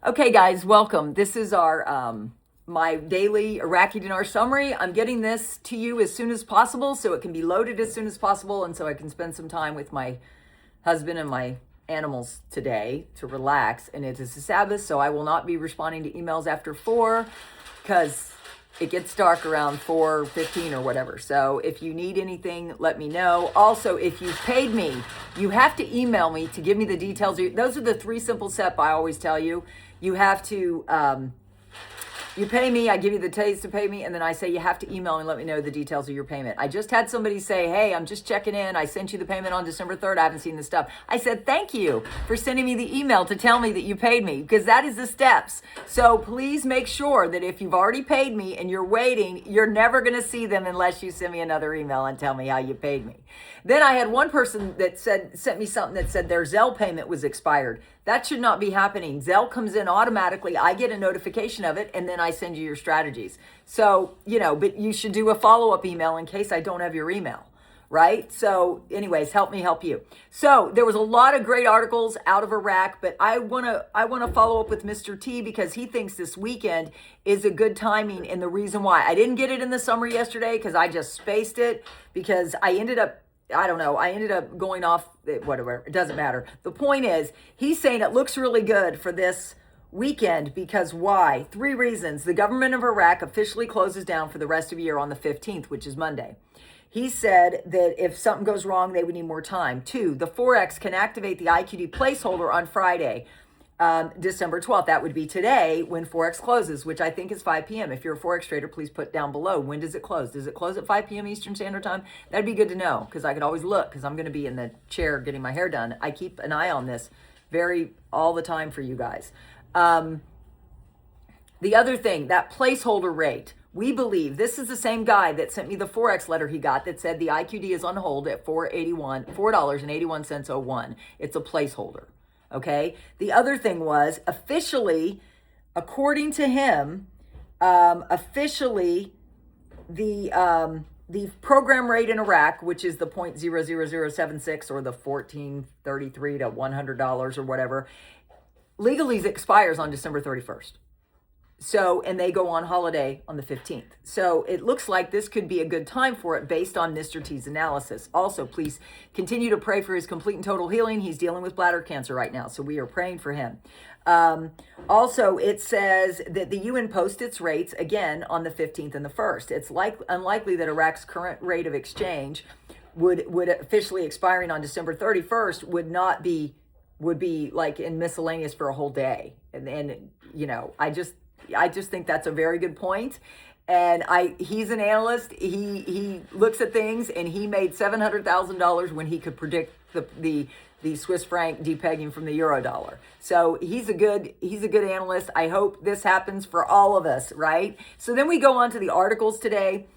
Okay, guys, welcome. This is our my daily Iraqi Dinar summary. I'm getting this to you as soon as possible so it can be loaded as soon as possible and so I can spend some time with my husband and my animals today to relax. And it is a Sabbath, so I will not be responding to emails after 4 because it gets dark around 4:15 or whatever. So if you need anything, let me know. Also, if you've paid me, you have to email me to give me the details. Those are the 3 simple steps I always tell you. You have to, you pay me, I give you the days to pay me, and then I say you have to email me and let me know the details of your payment. I just had somebody say, hey, I'm just checking in. I sent you the payment on December 3rd. I haven't seen the stuff. I said, thank you for sending me the email to tell me that you paid me, because that is the steps. So please make sure that if you've already paid me and you're waiting, you're never going to see them unless you send me another email and tell me how you paid me. Then I had one person that sent me something that said their Zelle payment was expired. That should not be happening. Zelle comes in automatically. I get a notification of it, and then I send you your strategies. So, but you should do a follow-up email in case I don't have your email, right? So anyways, help me help you. So there was a lot of great articles out of Iraq, but I want to follow up with Mr. T because he thinks this weekend is a good timing, and the reason why. I didn't get it in the summary yesterday because I just spaced it because I ended up going off, whatever, it doesn't matter. The point is, he's saying it looks really good for this weekend because why? 3 reasons. The government of Iraq officially closes down for the rest of the year on the 15th, which is Monday. He said that if something goes wrong, they would need more time. 2, the Forex can activate the IQD placeholder on Friday, December 12th. That would be today when Forex closes, which I think is 5 p.m. If you're a Forex trader, please put down below. When does it close? Does it close at 5 p.m. Eastern Standard Time? That'd be good to know because I could always look because I'm going to be in the chair getting my hair done. I keep an eye on this all the time for you guys. The other thing, that placeholder rate, we believe this is the same guy that sent me the Forex letter he got that said the IQD is on hold at $4.81.01. It's a placeholder. Okay. The other thing was officially, according to him, officially the program rate in Iraq, which is the 0.00076 or the $14.33 to $100 or whatever, legally expires on December 31st. So, and they go on holiday on the 15th. So it looks like this could be a good time for it based on Mr. T's analysis. Also, please continue to pray for his complete and total healing. He's dealing with bladder cancer right now, so we are praying for him. Also, it says that the UN posts its rates again on the 15th and the 1st. It's unlikely that Iraq's current rate of exchange would officially expiring on December 31st would be like in miscellaneous for a whole day. And I just think that's a very good point. And he's an analyst. He looks at things, and he made $700,000 when he could predict the Swiss franc depegging from the euro dollar. So he's a good analyst. I hope this happens for all of us, right? So then we go on to the articles today.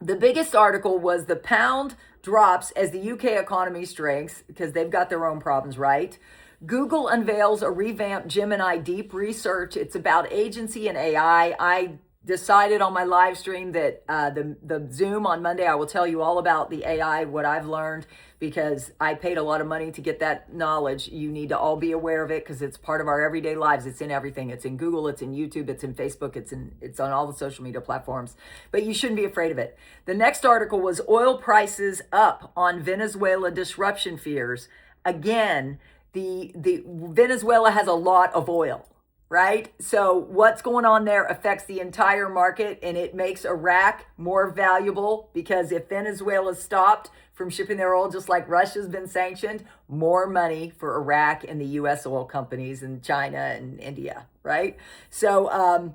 The biggest article was the pound drops as the UK economy strengthens because they've got their own problems, right? Google unveils a revamped Gemini deep research. It's about agency and AI. I decided on my live stream that the Zoom on Monday, I will tell you all about the AI, what I've learned, because I paid a lot of money to get that knowledge. You need to all be aware of it because it's part of our everyday lives. It's in everything. It's in Google, it's in YouTube, it's in Facebook, it's on all the social media platforms. But you shouldn't be afraid of it. The next article was oil prices up on Venezuela disruption fears. Again, the Venezuela has a lot of oil, right? So what's going on there affects the entire market, and it makes Iraq more valuable because if Venezuela stopped from shipping their oil, just like Russia's been sanctioned, more money for Iraq and the U.S. oil companies and China and India, right? So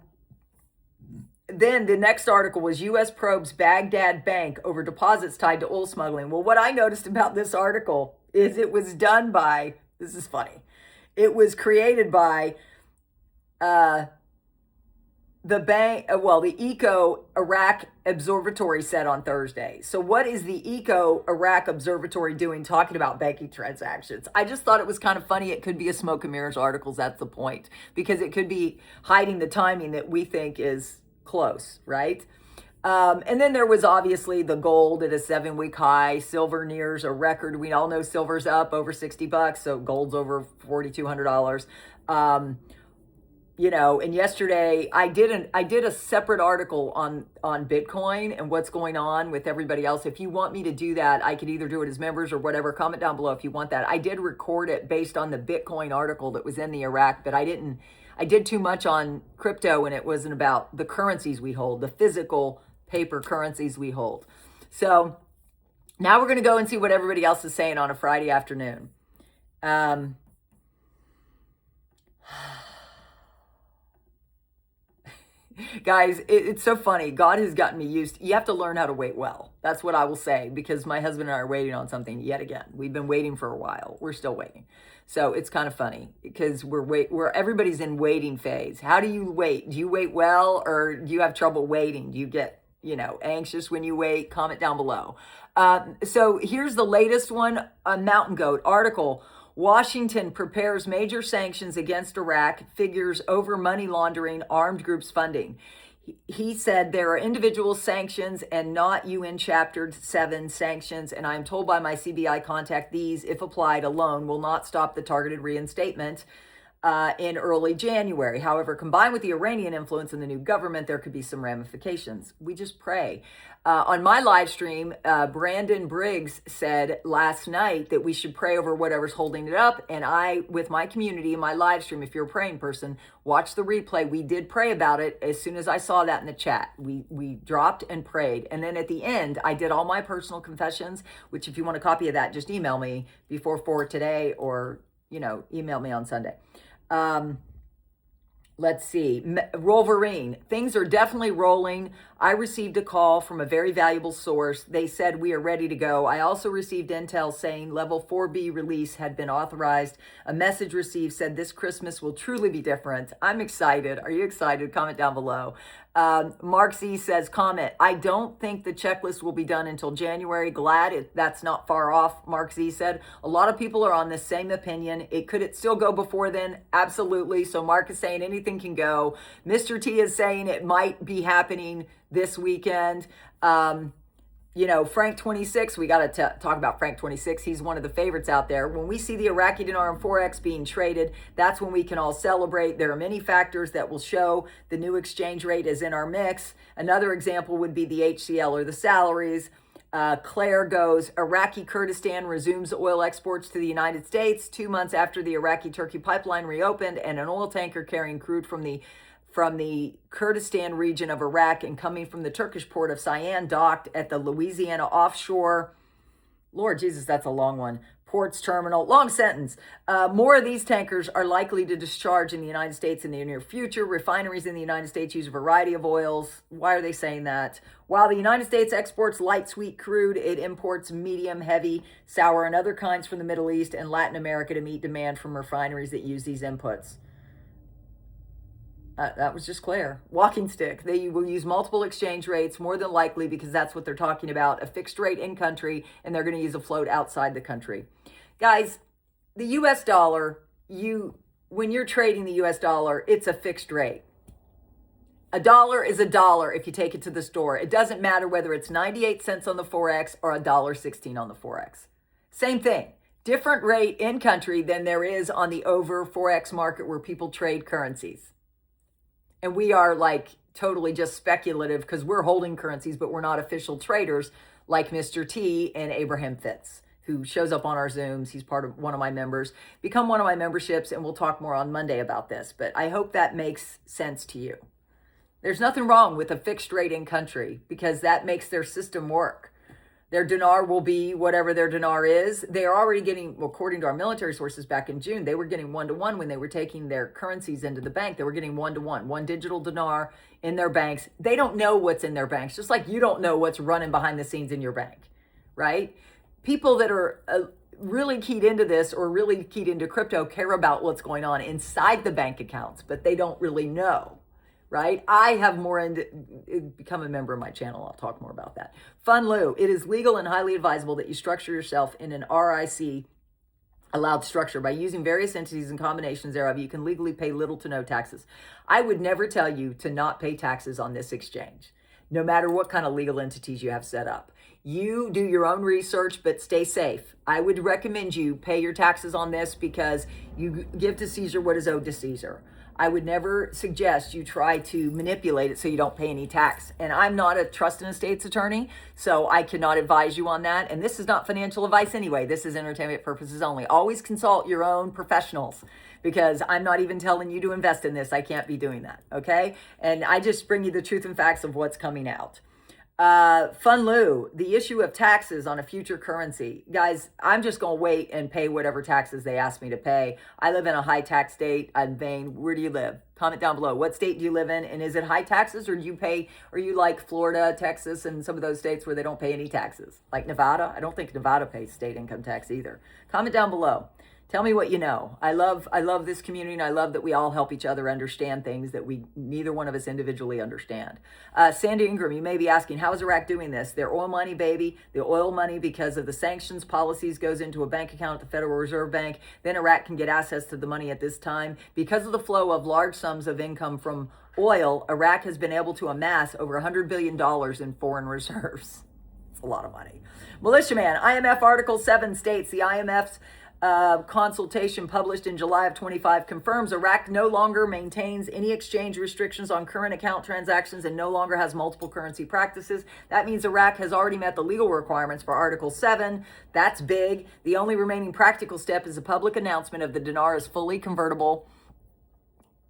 then the next article was U.S. probes Baghdad bank over deposits tied to oil smuggling. Well, what I noticed about this article is it was done by, this is funny, it was created by the Eco Iraq Observatory said on Thursday. So what is the Eco Iraq Observatory doing talking about banking transactions? I just thought it was kind of funny. It could be a smoke and mirrors articles. That's the point, because it could be hiding the timing that we think is close, right? And then there was obviously the gold at a 7-week high, silver nears a record. We all know silver's up over $60, so gold's over $4,200. And yesterday I did a separate article on Bitcoin and what's going on with everybody else. If you want me to do that, I could either do it as members or whatever. Comment down below if you want that. I did record it based on the Bitcoin article that was in the Iraq, but I did too much on crypto, and it wasn't about the currencies we hold, the physical paper currencies we hold. So now we're going to go and see what everybody else is saying on a Friday afternoon. Guys, it's so funny. God has gotten me used. You have to learn how to wait well. That's what I will say, because my husband and I are waiting on something yet again. We've been waiting for a while. We're still waiting. So it's kind of funny because everybody's in waiting phase. How do you wait? Do you wait well, or do you have trouble waiting? Do you get, anxious when you wait? Comment down below. So here's the latest one, a Mountain Goat article. Washington prepares major sanctions against Iraq, figures over money laundering, armed groups funding. He said there are individual sanctions and not UN Chapter 7 sanctions, and I am told by my CBI contact these, if applied alone, will not stop the targeted reinstatement in early January. However, combined with the Iranian influence in the new government, there could be some ramifications. We just pray. On my live stream, Brandon Briggs said last night that we should pray over whatever's holding it up. And I, with my community in my live stream, if you're a praying person, watch the replay. We did pray about it as soon as I saw that in the chat. We dropped and prayed. And then at the end, I did all my personal confessions, which if you want a copy of that, just email me before 4 today, or, email me on Sunday. Let's see. Wolverine. Things are definitely rolling. I received a call from a very valuable source. They said we are ready to go. I also received intel saying level 4B release had been authorized. A message received said this Christmas will truly be different. I'm excited. Are you excited? Comment down below. Mark Z says, comment, I don't think the checklist will be done until January. Glad that's not far off, Mark Z said. A lot of people are on the same opinion. Could it still go before then? Absolutely. So Mark is saying anything can go. Mr. T is saying it might be happening this weekend. Frank 26, we got to talk about Frank 26. He's one of the favorites out there. When we see the Iraqi dinar and Forex being traded, that's when we can all celebrate. There are many factors that will show the new exchange rate is in our mix. Another example would be the HCL or the salaries. Claire goes, Iraqi Kurdistan resumes oil exports to the United States 2 months after the Iraqi-Turkey pipeline reopened, and an oil tanker carrying crude from the Kurdistan region of Iraq and coming from the Turkish port of Cyan docked at the Louisiana offshore, Lord Jesus, that's a long one, ports terminal, long sentence. More of these tankers are likely to discharge in the United States in the near future. Refineries in the United States use a variety of oils. Why are they saying that? While the United States exports light sweet crude, it imports medium, heavy, sour, and other kinds from the Middle East and Latin America to meet demand from refineries that use these inputs. That was just Claire. Walking stick. They will use multiple exchange rates, more than likely, because that's what they're talking about. A fixed rate in country, and they're going to use a float outside the country. Guys, the U.S. dollar, when you're trading the U.S. dollar, it's a fixed rate. A dollar is a dollar if you take it to the store. It doesn't matter whether it's 98 cents on the Forex or $1.16 on the Forex. Same thing. Different rate in country than there is on the over Forex market where people trade currencies. And we are like totally just speculative because we're holding currencies, but we're not official traders like Mr. T and Abraham Fitz, who shows up on our Zooms. He's part of one of my members. Become one of my memberships, and we'll talk more on Monday about this. But I hope that makes sense to you. There's nothing wrong with a fixed rate in country because that makes their system work. Their dinar will be whatever their dinar is. They are already getting, according to our military sources back in June, they were getting 1-to-1 when they were taking their currencies into the bank. They were getting 1-to-1, one digital dinar in their banks. They don't know what's in their banks, just like you don't know what's running behind the scenes in your bank, right? People that are really keyed into this or really keyed into crypto care about what's going on inside the bank accounts, but they don't really know. Right? I have more become a member of my channel. I'll talk more about that. Fun Lou, it is legal and highly advisable that you structure yourself in an RIC allowed structure. By using various entities and combinations thereof, you can legally pay little to no taxes. I would never tell you to not pay taxes on this exchange, no matter what kind of legal entities you have set up. You do your own research, but stay safe. I would recommend you pay your taxes on this because you give to Caesar what is owed to Caesar. I would never suggest you try to manipulate it so you don't pay any tax. And I'm not a trust and estates attorney, so I cannot advise you on that. And this is not financial advice anyway. This is entertainment purposes only. Always consult your own professionals because I'm not even telling you to invest in this. I can't be doing that, okay? And I just bring you the truth and facts of what's coming out. Funlu, the issue of taxes on a future currency. Guys, I'm just going to wait and pay whatever taxes they ask me to pay. I live in a high tax state. I'm vain. Where do you live? Comment down below. What state do you live in? And is it high taxes or do you pay, or you like Florida, Texas, and some of those states where they don't pay any taxes? Like Nevada? I don't think Nevada pays state income tax either. Comment down below. Tell me what you know. I love this community, and I love that we all help each other understand things that neither one of us individually understand. Sandy Ingram, you may be asking, how is Iraq doing this? Their oil money, baby. The oil money, because of the sanctions policies, goes into a bank account at the Federal Reserve Bank. Then Iraq can get access to the money at this time. Because of the flow of large sums of income from oil, Iraq has been able to amass over $100 billion in foreign reserves. It's a lot of money. Militiaman, IMF Article 7 states the IMF's consultation published in July of 25 confirms Iraq no longer maintains any exchange restrictions on current account transactions and no longer has multiple currency practices. That means Iraq has already met the legal requirements for Article 7. That's big. The only remaining practical step is a public announcement of the dinar as fully convertible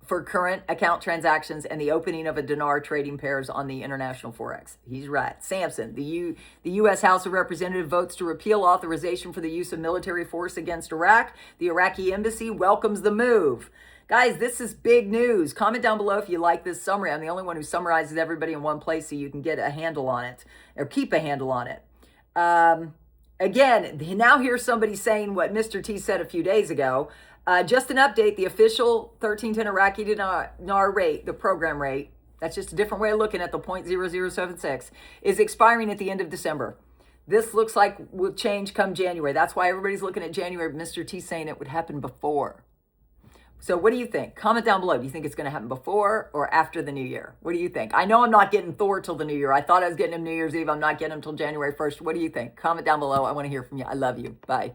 for current account transactions and the opening of a dinar trading pairs on the international forex. He's right. Sampson, the U.S. House of Representatives votes to repeal authorization for the use of military force against Iraq. The Iraqi embassy welcomes the move. Guys, this is big news. Comment down below if you like this summary. I'm the only one who summarizes everybody in one place so you can get a handle on it, or keep a handle on it. Again, now here's somebody saying what Mr. T said a few days ago. Just an update, the official 1310 Iraqi dinar rate, the program rate, that's just a different way of looking at the 0.0076, is expiring at the end of December. This looks like will change come January. That's why everybody's looking at January. Mr. T saying it would happen before. So what do you think? Comment down below. Do you think it's going to happen before or after the new year? What do you think? I know I'm not getting Thor till the new year. I thought I was getting him New Year's Eve. I'm not getting him till January 1st. What do you think? Comment down below. I want to hear from you. I love you. Bye.